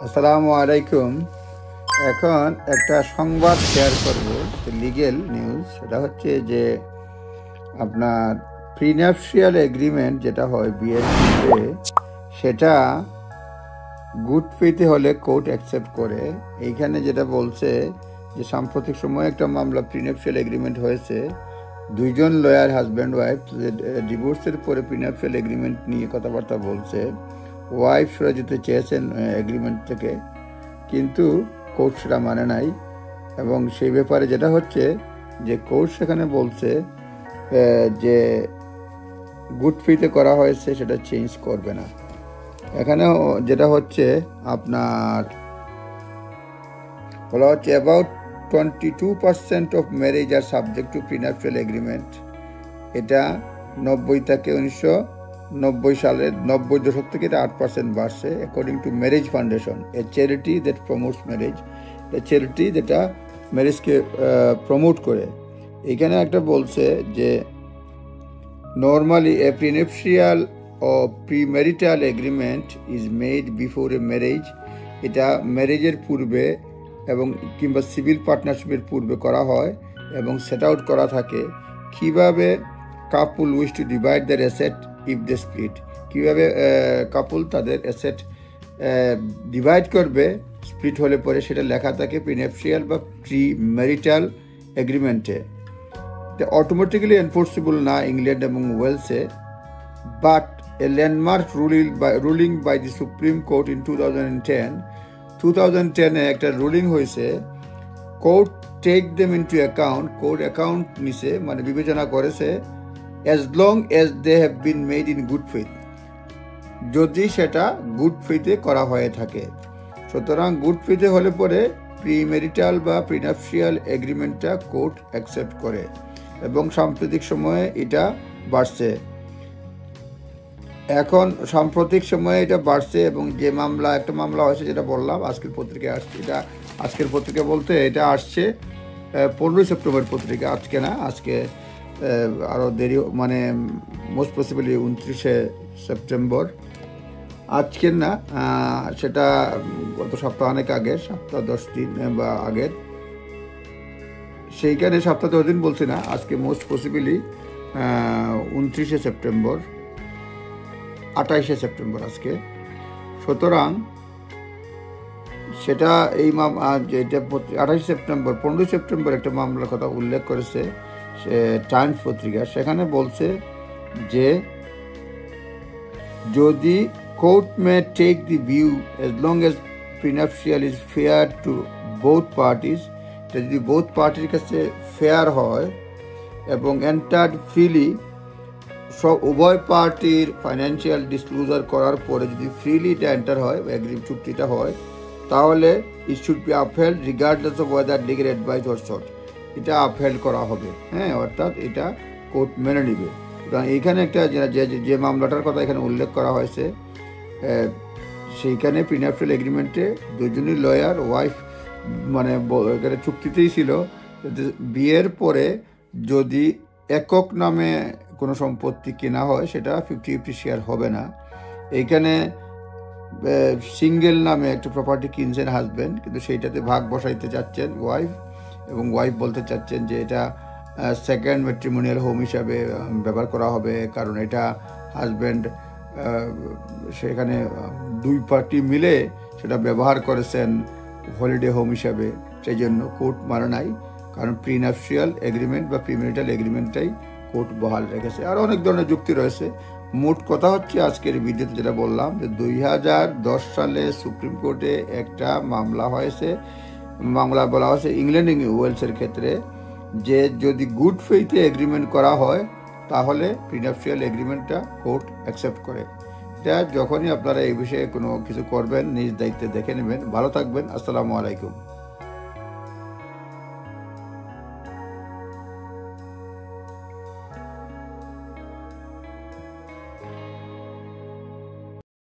আসসালামু আলাইকুম। এখন একটা সংবাদ শেয়ার করব, লিগেল নিউজ। সেটা হচ্ছে যে আপনার প্রিন্যাপশিয়াল এগ্রিমেন্ট যেটা হয় বিয়ের ক্ষেত্রে, সেটা গুড ফেইথে হলে কোর্ট অ্যাকসেপ্ট করে। এইখানে যেটা বলছে যে সাম্প্রতিক সময়ে একটা মামলা প্রিন্যাপশিয়াল এগ্রিমেন্ট হয়েছে, দুইজন লয়ার হাজব্যান্ড ওয়াইফ ডিভোর্সের পরে প্রিন্যাপশিয়াল এগ্রিমেন্ট নিয়ে কথাবার্তা বলছে। ওয়াইফ সরে যেতে চেয়েছেন এগ্রিমেন্ট থেকে, কিন্তু কোর্ট সেটা মানে নাই। এবং সেই ব্যাপারে যেটা হচ্ছে যে কোর্ট সেখানে বলছে যে গুড ফেইথে করা হয়েছে, সেটা চেঞ্জ করবে না। এখানে যেটা হচ্ছে আপনার বলা হচ্ছে about 22% of marriage are subject to prenuptial agreement. এটা 90 থেকে 1990 সালের 90 দশক থেকে এটা 8% বাড়ছে, according to marriage foundation, a charity that promotes marriage. A charity যেটা ম্যারেজকে প্রমোট করে। এখানে একটা বলছে যে নর্মালি এ প্রিন্যাপশিয়াল ও premarital agreement is made before a marriage. এটা ম্যারেজের পূর্বে এবং কিংবা সিভিল পার্টনারশিপের পূর্বে করা হয় এবং সেট আউট করা থাকে কীভাবে couple wish to divide their asset if they split. কীভাবে কাপল তাদের অ্যাসেট ডিভাইড করবে স্প্লিট হলে পরে, সেটা লেখা থাকে প্রিন্যাপশিয়াল বা প্রিম্যারিটাল এগ্রিমেন্টে। এটা অটোমেটিক্যালি এনফোর্সেবল না ইংল্যান্ড এবং ওয়েলসে, but a landmark ruling by the Supreme Court in 2010 একটা রুলিং হয়েছে। Court take them into account, court account নিছে, মানে বিবেচনা করেছে, as long as they have been made in good faith, যদি সেটা গুড ফেইথে করা হয়ে থাকে। সুতরাং গুড ফেইথে হলে পরে প্রিম্যারিটাল বা প্রিন্যাপশিয়াল এগ্রিমেন্টটা কোর্ট অ্যাকসেপ্ট করে এবং সাম্প্রতিক সময়ে এটা বাড়ছে। এখন সাম্প্রতিক সময়ে এটা বাড়ছে এবং যে একটা মামলা হয়েছে, যেটা বললাম আজকের পত্রিকায় আসছে। এটা আজকের পত্রিকা বলতে এটা আসছে 15 সেপ্টেম্বর পত্রিকা, আজকে না, আজকে আরও দেরি, মানে মোস্ট পসিবলি 29 সেপ্টেম্বর, আজকের না, সেটা গত সপ্তাহ অনেক আগের, সপ্তাহ 10 দিন বা আগের। সেইখানে সপ্তাহ 10 দিন বলছি না, আজকে মোস্ট পসিবলি 29 সেপ্টেম্বর, 28 সেপ্টেম্বর আজকে। সুতরাং সেটা এই যেটা 28 সেপ্টেম্বর 15 সেপ্টেম্বর একটা মামলার কথা উল্লেখ করেছে সে টাইমস পত্রিকা। সেখানে বলছে যে যদি court may take the view as long as prenuptial is fair to both parties, যদি বোথ পার্টির কাছে ফেয়ার হয় এবং এন্টার্ড ফ্রিলি, সব উভয় পার্টির ফাইন্যান্সিয়াল ডিসক্লোজার করার পরে যদি ফ্রিলি এটা এন্টার হয়, চুক্তিটা হয়, তাহলে it should be upheld regardless of weather legal advice or short. এটা আপহেল্ড করা হবে, হ্যাঁ, অর্থাৎ এটা কোর্ট মেনে নিবে। কারণ এইখানে একটা যে মামলাটার কথা এখানে উল্লেখ করা হয়েছে, সেইখানে প্রিন্যাপশিয়াল এগ্রিমেন্টে দুজনই লয়ার ওয়াইফ, মানে এখানে চুক্তিতেই ছিল বিয়ের পরে যদি একক নামে কোনো সম্পত্তি কেনা হয়, সেটা 50-50 শেয়ার হবে না। এইখানে সিঙ্গেল নামে একটা প্রপার্টি কিনছেন হাজব্যান্ড, কিন্তু সেইটাতে ভাগ বসাইতে চাচ্ছেন ওয়াইফ, এবং ওয়াইফ বলতে চাচ্ছেন যে এটা সেকেন্ড ম্যাট্রিমোনিয়াল হোম হিসাবে ব্যবহার করা হবে, কারণ এটা হাজব্যান্ড সেখানে দুই পার্টি মিলে সেটা ব্যবহার করেছেন হলিডে হোম হিসাবে। সেই জন্য কোর্ট মানে নাই, কারণ প্রিন্যাপশিয়াল এগ্রিমেন্ট বা প্রিম্যারিটাল এগ্রিমেন্টটাই কোর্ট বহাল রেখেছে। আর অনেক ধরনের যুক্তি রয়েছে। মোট কথা হচ্ছে আজকের ভিডিওতে যেটা বললাম যে 2010 সালে সুপ্রিম কোর্টে একটা মামলা হয়েছে, মামলা বলা হয়েছে ইংল্যান্ড ওয়েলসের ক্ষেত্রে, যে যদি গুড ফেইথে এগ্রিমেন্ট করা হয় তাহলে প্রিন্যাপশিয়াল এগ্রিমেন্টটা কোর্ট অ্যাকসেপ্ট করে। এটা যখনই আপনারা এই বিষয়ে কোনো কিছু করবেন, নিজ দায়িত্বে দেখে নেবেন। ভালো থাকবেন। আসসালামু আলাইকুম।